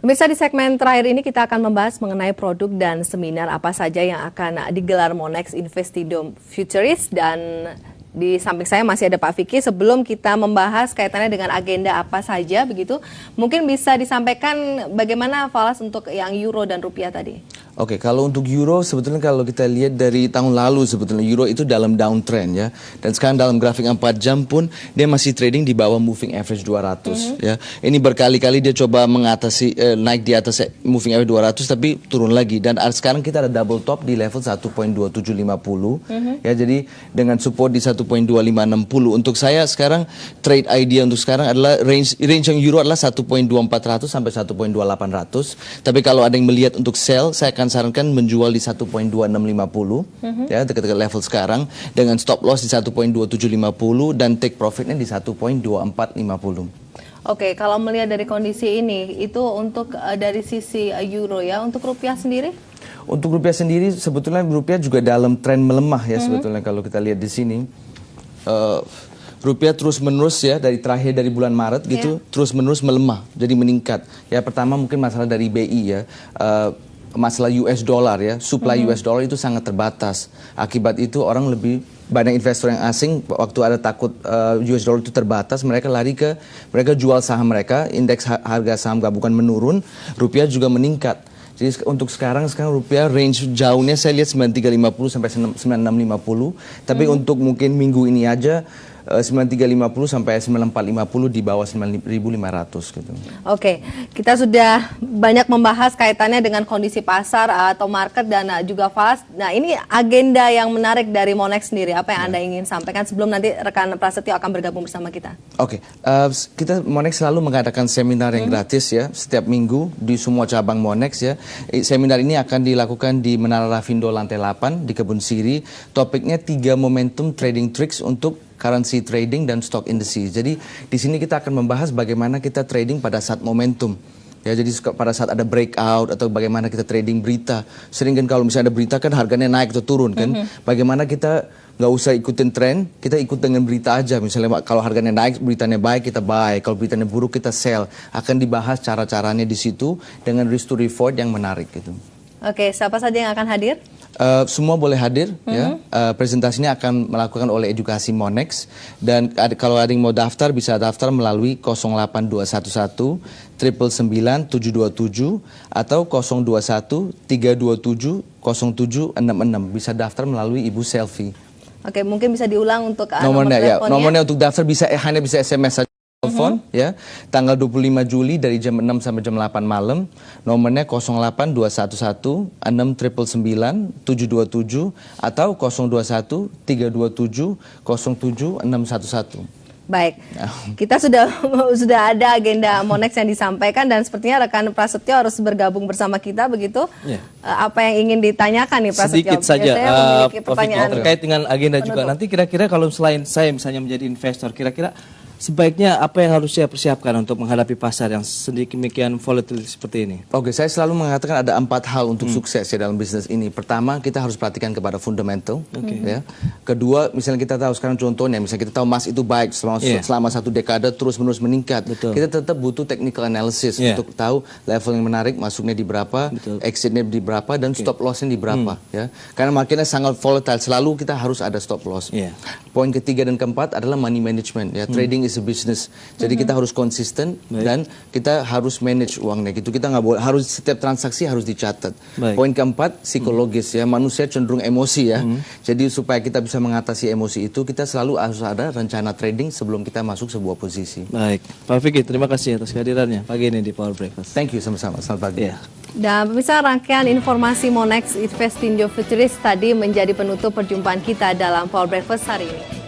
Pemirsa, di segmen terakhir ini kita akan membahas mengenai produk dan seminar apa saja yang akan digelar Monex Investindo Futurist, dan di samping saya masih ada Pak Vicky. Sebelum kita membahas kaitannya dengan agenda apa saja begitu, mungkin bisa disampaikan bagaimana falas untuk yang euro dan rupiah tadi. Oke, kalau untuk euro sebetulnya kalau kita lihat dari tahun lalu sebetulnya euro itu dalam downtrend ya. Dan sekarang dalam grafik 4 jam pun dia masih trading di bawah moving average 200 ya. Ini berkali-kali dia coba mengatasi naik di atas moving average 200 tapi turun lagi, dan sekarang kita ada double top di level 1.2750 ya. Jadi dengan support di 1.2560. Untuk saya sekarang trade idea untuk sekarang adalah range yang euro adalah 1.2400 sampai 1.2800. Tapi kalau ada yang melihat untuk sell, saya akan sarankan menjual di 1.2650 ya, dekat-dekat level sekarang, dengan stop loss di 1.2750 dan take profitnya di 1.2450. Oke, kalau melihat dari kondisi ini, itu untuk dari sisi euro ya. Untuk rupiah sendiri? Untuk rupiah sendiri sebetulnya rupiah juga dalam tren melemah ya sebetulnya kalau kita lihat di sini. Rupiah terus-menerus ya dari terakhir dari bulan Maret gitu terus-menerus melemah, jadi meningkat. Ya pertama mungkin masalah dari BI ya. Masalah US dollar ya, supply US dollar itu sangat terbatas. Akibat itu orang lebih banyak investor yang asing waktu ada takut US dollar itu terbatas, mereka jual saham mereka, indeks harga saham gabungan menurun, rupiah juga meningkat. Jadi untuk sekarang rupiah range jauhnya saya lihat 9350 sampai 9650, tapi untuk mungkin minggu ini aja 9350 sampai 9450 di bawah 9500 gitu. Oke, kita sudah banyak membahas kaitannya dengan kondisi pasar atau market dan juga falas. Nah, ini agenda yang menarik dari Monex sendiri. Apa yang Anda ingin sampaikan sebelum nanti rekan Prasetyo akan bergabung bersama kita? Oke, kita Monex selalu mengadakan seminar yang gratis ya setiap minggu di semua cabang Monex ya. Seminar ini akan dilakukan di Menara Rafindo lantai 8 di Kebun Siri. Topiknya 3 momentum trading tricks untuk currency trading dan stock indices. Jadi di sini kita akan membahas bagaimana kita trading pada saat momentum. Ya, jadi pada saat ada breakout atau bagaimana kita trading berita. Sering kan kalau misalnya ada berita kan harganya naik atau turun kan. Bagaimana kita nggak usah ikutin tren, kita ikut dengan berita aja. Misalnya kalau harganya naik, beritanya baik kita buy. Kalau beritanya buruk kita sell. Akan dibahas cara-caranya di situ dengan risk to reward yang menarik gitu. Oke, siapa saja yang akan hadir? Semua boleh hadir ya. Presentasinya akan melakukan oleh Edukasi Monex, dan kalau ada yang mau daftar bisa daftar melalui 08211 999 727 atau 021 327 0766. Bisa daftar melalui Ibu Selfie. Oke, mungkin bisa diulang untuk nomornya ya. Nomornya untuk daftar hanya bisa SMS saja. Telepon ya, tanggal 25 Juli dari jam 6 sampai jam 8 malam. Nomornya 08211 6999 727 atau 021 327 07611. Baik, kita sudah ada agenda Monex yang disampaikan, dan sepertinya rekan Prasetyo harus bergabung bersama kita begitu. Apa yang ingin ditanyakan nih Prasetyo? Sedikit saja, saya memiliki pertanyaan terkait dengan agenda juga. Nanti kira-kira kalau selain saya misalnya menjadi investor, kira-kira sebaiknya apa yang harus saya persiapkan untuk menghadapi pasar yang sedemikian volatile seperti ini? Oke, saya selalu mengatakan ada 4 hal untuk sukses ya dalam bisnis ini. Pertama, kita harus perhatikan kepada fundamental. Ya. Kedua, misalnya kita tahu sekarang contohnya, misalnya kita tahu emas itu baik selama 1 dekade terus-menerus meningkat. Kita tetap butuh technical analysis untuk tahu level yang menarik, masuknya di berapa, exitnya di berapa, dan stop lossnya di berapa. Ya. Karena marketnya sangat volatile, selalu kita harus ada stop loss. Poin ketiga dan keempat adalah money management. Ya. Trading is a business. Jadi kita harus konsisten dan kita harus manage uangnya gitu. Kita nggak boleh, harus setiap transaksi harus dicatat. Poin keempat, psikologis ya. Manusia cenderung emosi ya. Jadi supaya kita bisa mengatasi emosi itu, kita selalu harus ada rencana trading sebelum kita masuk sebuah posisi. Baik, Pak Vicky, terima kasih atas kehadirannya pagi ini di Power Breakfast. Thank you, sama-sama. Selamat pagi. Dan pemirsa, rangkaian informasi Monex Investindo Futurist tadi menjadi penutup perjumpaan kita dalam Power Breakfast hari ini.